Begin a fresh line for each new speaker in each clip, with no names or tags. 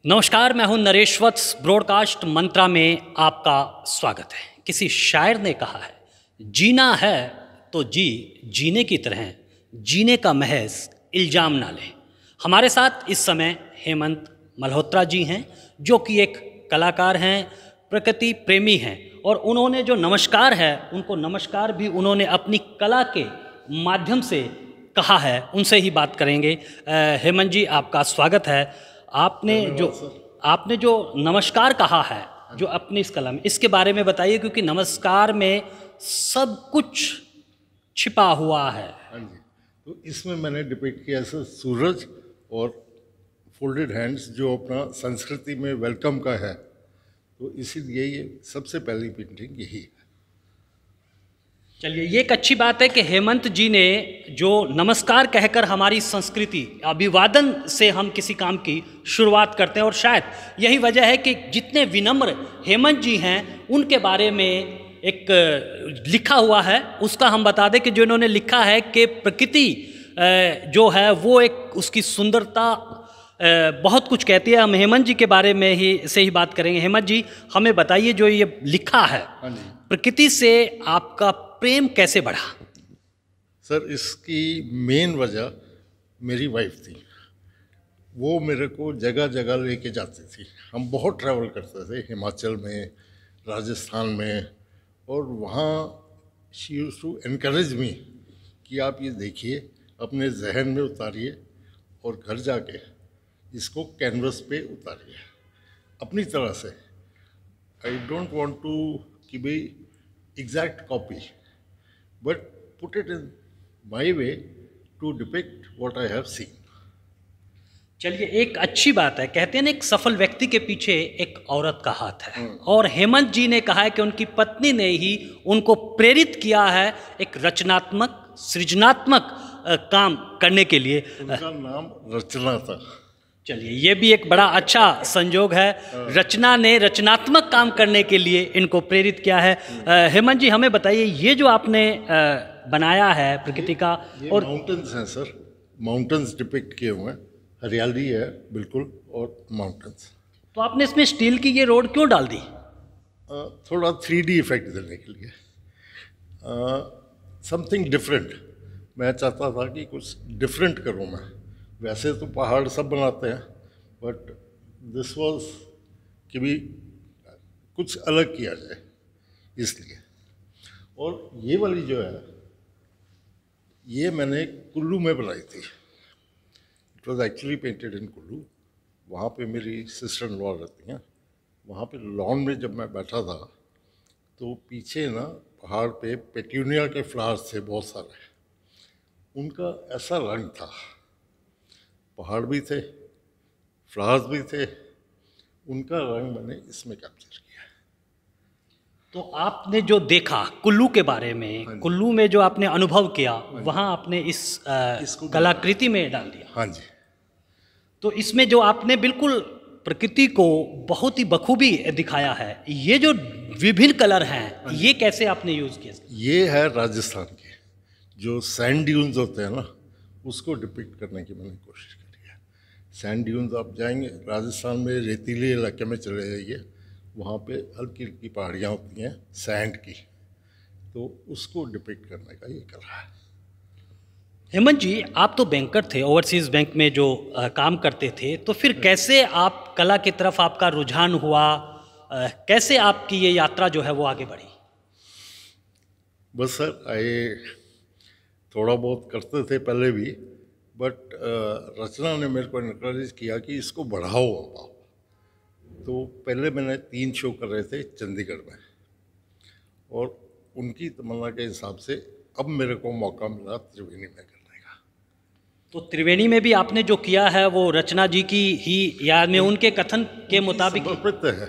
नमस्कार, मैं हूं नरेश वत्स। ब्रॉडकास्ट मंत्रा में आपका स्वागत है। किसी शायर ने कहा है, जीना है तो जीने की तरह, जीने का महज इल्ज़ाम ना ले। हमारे साथ इस समय हेमंत मल्होत्रा जी हैं, जो कि एक कलाकार हैं, प्रकृति प्रेमी हैं, और उन्होंने जो नमस्कार है, उनको नमस्कार भी उन्होंने अपनी कला के माध्यम से कहा है। उनसे ही बात करेंगे। हेमंत जी, आपका स्वागत है। आपने जो नमस्कार कहा है, जो अपनी इस कला में, इसके बारे में बताइए, क्योंकि नमस्कार में सब कुछ छिपा हुआ है।
हाँ जी, तो इसमें मैंने डिपिक्ट किया ऐसा सूरज और फोल्डेड हैंड्स, जो अपना संस्कृति में वेलकम का है, तो इसीलिए ये सबसे पहली पेंटिंग यही है।
चलिए, ये एक अच्छी बात है कि हेमंत जी ने जो नमस्कार कहकर हमारी संस्कृति, अभिवादन से हम किसी काम की शुरुआत करते हैं, और शायद यही वजह है कि जितने विनम्र हेमंत जी हैं, उनके बारे में एक लिखा हुआ है। उसका हम बता दें कि जो इन्होंने लिखा है कि प्रकृति जो है वो एक, उसकी सुंदरता बहुत कुछ कहती है। हम हेमंत जी के बारे में ही बात करेंगे। हेमंत जी, हमें बताइए, जो ये लिखा है, प्रकृति से आपका प्रेम कैसे बढ़ा?
सर, इसकी मेन वजह मेरी वाइफ थी। वो मेरे को जगह जगह लेके जाती थी। हम बहुत ट्रैवल करते थे, हिमाचल में, राजस्थान में, और वहाँ she used to encourage me कि आप ये देखिए, अपने जहन में उतारिए और घर जाके इसको कैनवस पे उतारिए अपनी तरह से। आई डोंट वांट टू कि भाई exact copy, but put it in my way to depict what I have seen.
चलिए, एक अच्छी बात है। कहते हैं ना, एक सफल व्यक्ति के पीछे एक औरत का हाथ है, और हेमंत जी ने कहा है कि उनकी पत्नी ने ही उनको प्रेरित किया है एक रचनात्मक, सृजनात्मक काम करने के लिए।
उनका नाम रचना था।
चलिए, ये भी एक बड़ा अच्छा संयोग है। रचना ने रचनात्मक काम करने के लिए इनको प्रेरित किया है। हेमंत जी, हमें बताइए, ये जो आपने बनाया है प्रकृति का,
और माउंटेन्स हैं सर, माउंटेन्स डिपिक्ट किए हुए हैं, हरियाली है बिल्कुल, और माउंटेन्स।
तो आपने इसमें स्टील की ये रोड क्यों डाल दी?
थोड़ा 3D इफेक्ट देने के लिए, समथिंग डिफरेंट। मैं चाहता था कि कुछ डिफरेंट करूँ मैं। वैसे तो पहाड़ सब बनाते हैं, बट दिस वाज कि भी कुछ अलग किया जाए, इसलिए। और ये वाली जो है, ये मैंने कुल्लू में बनाई थी। It was actually painted in Kullu. वहाँ पे मेरी सिस्टर इन लॉ रहती हैं। वहाँ पे लॉन में जब मैं बैठा था, तो पीछे ना पहाड़ पे पेट्यूनिया के फ्लावर्स थे बहुत सारे। उनका ऐसा रंग था, पहाड़ भी थे, फ्लावर्स भी थे, उनका रंग मैंने इसमें कैप्चर किया।
तो आपने जो देखा कुल्लू के बारे में, कुल्लू में जो आपने अनुभव किया, वहाँ आपने इसको कलाकृति में डाल दिया।
हाँ जी।
तो इसमें जो आपने बिल्कुल प्रकृति को बहुत ही बखूबी दिखाया है। ये जो विभिन्न कलर हैं, ये कैसे आपने यूज़ किया?
ये है राजस्थान के जो सैंड ड्यून्स होते हैं ना, उसको डिपिक्ट करने की मैंने कोशिश की है। सैंड ड्यून्स, आप जाएंगे राजस्थान में, रेतीले इलाके में चले जाइए, वहाँ पे हल्की हल्की पहाड़ियाँ होती हैं सैंड की, तो उसको डिपिक्ट करने का ये कला है।
हेमंत जी, आप तो बैंकर थे, ओवरसीज़ बैंक में जो काम करते थे, तो फिर कैसे आप कला की तरफ आपका रुझान हुआ? कैसे आपकी ये यात्रा जो है वो आगे बढ़ी?
बस सर, थोड़ा बहुत करते थे पहले भी, बट रचना ने मेरे को इनकरेज किया कि इसको बढ़ाओ आप। तो पहले मैंने 3 शो कर रहे थे चंडीगढ़ में, और उनकी तमन्ना के हिसाब से अब मेरे को मौका मिला त्रिवेणी में करने का।
तो त्रिवेणी में भी आपने जो किया है वो रचना जी की ही याद में, उनके कथन के मुताबिक
समर्पित है।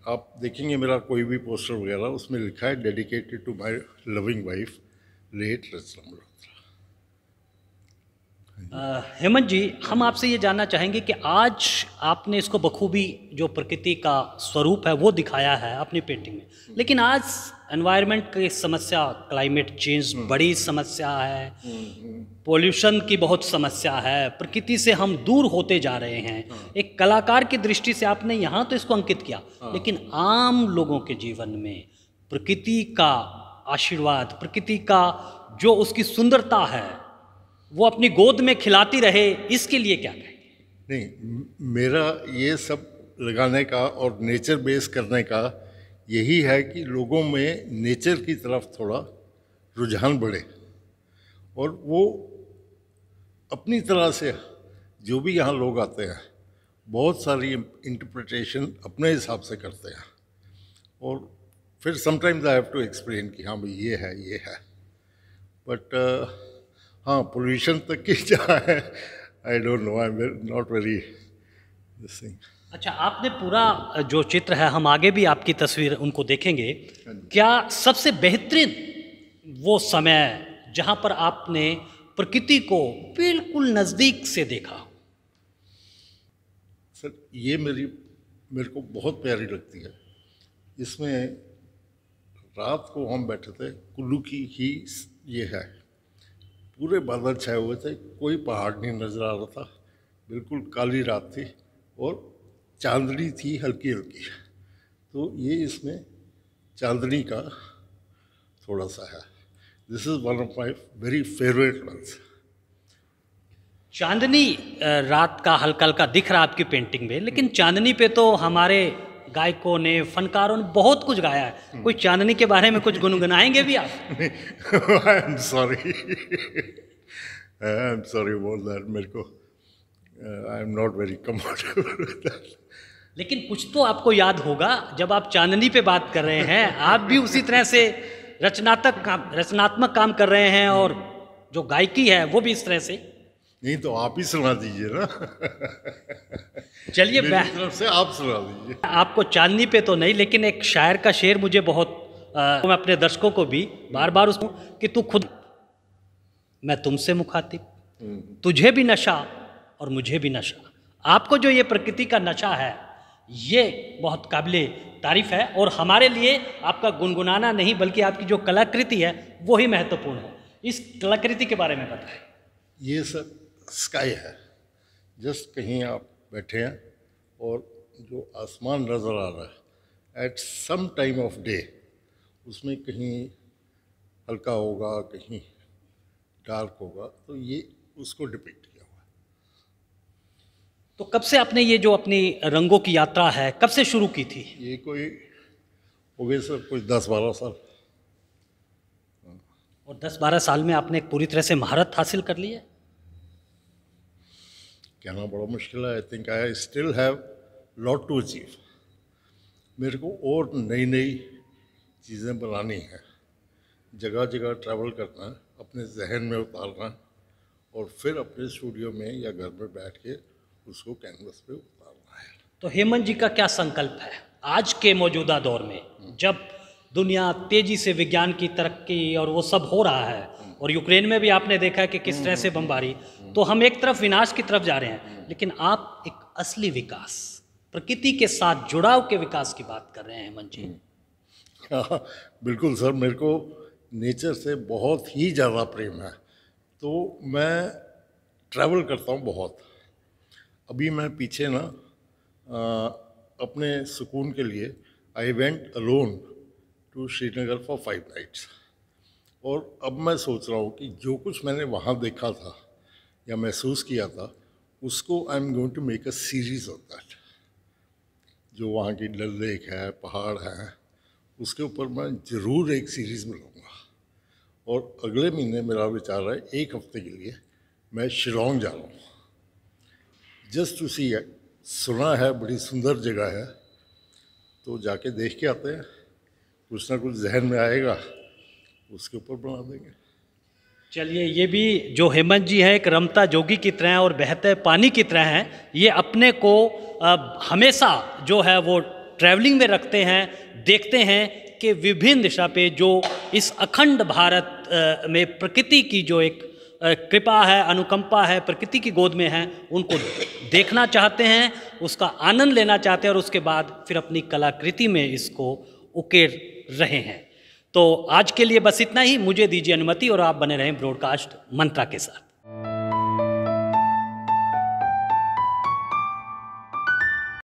आप देखेंगे मेरा कोई भी पोस्टर वगैरह, उसमें लिखा है dedicated to my loving wife late Rachna Malhotra.
Hemant ji, हम आपसे ये जानना चाहेंगे कि आज आपने इसको बखूबी, जो प्रकृति का स्वरूप है वो दिखाया है अपनी पेंटिंग में, लेकिन आज एनवायरनमेंट की समस्या, क्लाइमेट चेंज बड़ी समस्या है, पोल्यूशन की बहुत समस्या है, प्रकृति से हम दूर होते जा रहे हैं। एक कलाकार की दृष्टि से आपने यहाँ तो इसको अंकित किया, लेकिन आम लोगों के जीवन में प्रकृति का आशीर्वाद, प्रकृति का जो उसकी सुंदरता है वो अपनी गोद में खिलाती रहे, इसके लिए क्या कहें?
नहीं, मेरा ये सब लगाने का और नेचर बेस करने का यही है कि लोगों में नेचर की तरफ थोड़ा रुझान बढ़े और वो अपनी तरह से, जो भी यहाँ लोग आते हैं, बहुत सारी इंटरप्रिटेशन अपने हिसाब से करते हैं और फिर sometimes I have to explain कि हाँ भाई ये है, बट हाँ, पोल्यूशन तक की जहाँ है, I don't know, I am not very this thing.
अच्छा, आपने पूरा जो चित्र है, हम आगे भी आपकी तस्वीर उनको देखेंगे, क्या सबसे बेहतरीन वो समय जहाँ पर आपने प्रकृति को बिल्कुल नज़दीक से देखा?
सर, ये मेरे को बहुत प्यारी लगती है। इसमें रात को हम बैठे थे, कुल्लू की ही ये है, पूरे बादल छाए हुए थे, कोई पहाड़ नहीं नज़र आ रहा था, बिल्कुल काली रात थी और चांदनी थी हल्की हल्की। तो ये इसमें चांदनी का थोड़ा सा है। This is one of my very favourite ones.
चांदनी रात का हल्का हल्का दिख रहा आपकी पेंटिंग में, लेकिन चांदनी पे तो हमारे गायकों ने, फनकारों ने बहुत कुछ गाया है। कोई चांदनी के बारे में कुछ गुनगुनाएंगे भी आप?
I am sorry, about that. मेरे को I am not very comfortable with that.
लेकिन कुछ तो आपको याद होगा जब आप चांदनी पे बात कर रहे हैं। आप भी उसी तरह से रचनात्मक काम कर रहे हैं और जो गायकी है वो भी इस तरह से।
नहीं तो आप ही सुना दीजिए ना।
चलिए,
मेरी तरफ से आप सुना दीजिए।
आपको चांदनी पे तो नहीं, लेकिन एक शायर का शेर मुझे बहुत मैं अपने दर्शकों को भी बार बार उसको कि तू खुद, मैं तुमसे मुखातिब, तुझे भी नशा और मुझे भी नशा। आपको जो ये प्रकृति का नशा है ये बहुत काबिले तारीफ है और हमारे लिए आपका गुनगुनाना नहीं बल्कि आपकी जो कलाकृति है वो ही महत्वपूर्ण है। इस कलाकृति के बारे में बताएं।
ये सब स्काई है, जस्ट कहीं आप बैठे हैं और जो आसमान नज़र आ रहा है at some time of day, उसमें कहीं हल्का होगा, कहीं डार्क होगा, तो ये उसको डिपिक्ट किया हुआ है।
तो कब से आपने ये जो अपनी रंगों की यात्रा है कब से शुरू की थी?
ये कोई हो गए सर, कुछ 10-12 साल।
और 10-12 साल में आपने पूरी तरह से महारत हासिल कर ली है?
कहना बड़ा मुश्किल है। I think I still have lot to achieve. मेरे को और नई नई चीज़ें बनानी है, जगह जगह ट्रैवल करना है, अपने जहन में उतारना है और फिर अपने स्टूडियो में या घर में बैठ के उसको कैनवस पे उतारना है।
तो हेमंत जी का क्या संकल्प है आज के मौजूदा दौर में, जब दुनिया तेजी से विज्ञान की तरक्की और वो सब हो रहा है और यूक्रेन में भी आपने देखा है कि किस तरह से बमबारी, तो हम एक तरफ विनाश की तरफ जा रहे हैं, लेकिन आप एक असली विकास, प्रकृति के साथ जुड़ाव के विकास की बात कर रहे हैं हेमंत जी।
हाँ, बिल्कुल सर, मेरे को नेचर से बहुत ही ज़्यादा प्रेम है, तो मैं ट्रैवल करता हूँ बहुत। अभी मैं पीछे ना अपने सुकून के लिए I went alone to Srinagar for 5 nights और अब मैं सोच रहा हूँ कि जो कुछ मैंने वहाँ देखा था या महसूस किया था उसको I am going to make a series of that. जो वहाँ की डल लेक है, पहाड़ हैं, उसके ऊपर मैं ज़रूर एक सीरीज़ बनाऊँगा। और अगले महीने मेरा विचार है 1 हफ्ते के लिए मैं शिलोंग जा रहा हूँ, जस्ट टू सी। सुना है बड़ी सुंदर जगह है, तो जाके देख के आते हैं, कुछ ना कुछ जहन में आएगा, उसके ऊपर बना देंगे।
चलिए, ये भी जो हेमंत जी हैं एक रमता जोगी की तरह और बहते पानी की तरह हैं। ये अपने को हमेशा जो है वो ट्रैवलिंग में रखते हैं, देखते हैं कि विभिन्न दिशा पे जो इस अखंड भारत में प्रकृति की जो एक कृपा है, अनुकंपा है, प्रकृति की गोद में है, उनको देखना चाहते हैं, उसका आनंद लेना चाहते हैं और उसके बाद फिर अपनी कलाकृति में इसको उकेर रहे हैं। तो आज के लिए बस इतना ही, मुझे दीजिए अनुमति और आप बने रहें ब्रॉडकास्ट मंत्रा के साथ।